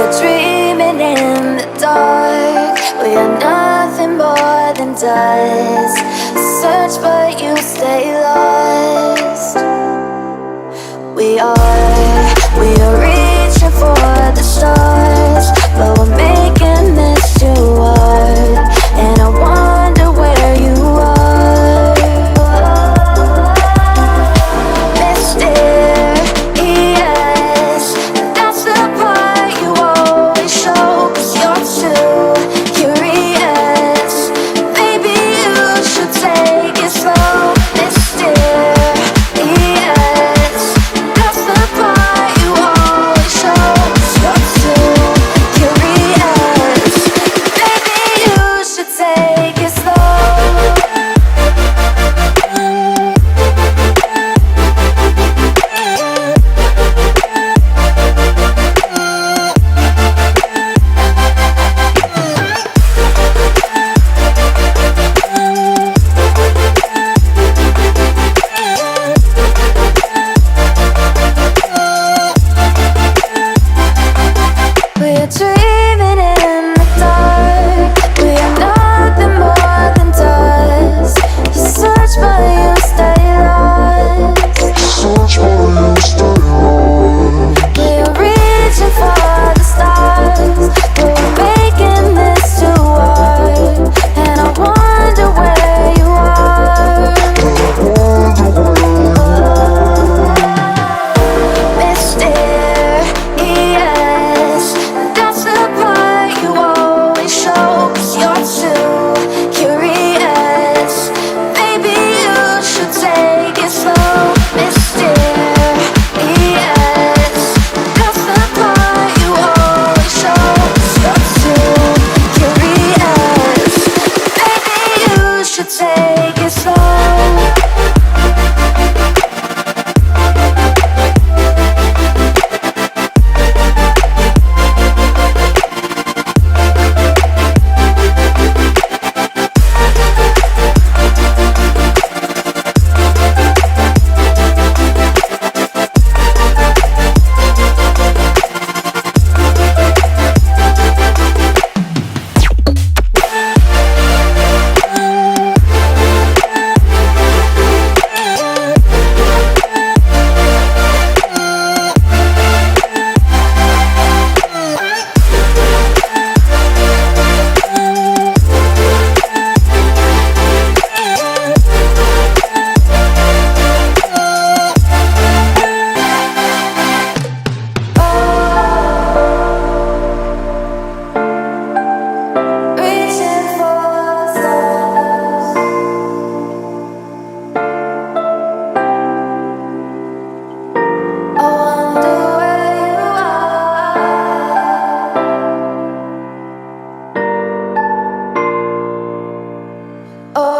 are dreaming in the dark. We are nothing more than dust. Search but you stay lost. We are reaching for the stars, but we're making this too hard. And I wonder where you are. Mysterious, that's the part you always show. 'Cause you're too curious. Maybe you should take it slow. Mysterious, that's the part you always show. 'Cause you're too curious. Maybe you should take it slow. We're dreaming in the dark. We are nothing more than dust. You search but you stay lost. We are reaching for the stars, but we're making this too hard. And I wonder where you are. Mysterious, that's the part you always show. 'Cause you're too curious. Maybe you should take it slow. Mysterious, that's the part you always show. 'Cause you're too curious. Maybe you should take it slow. Reaching for the stars. I wonder where you are. Oh.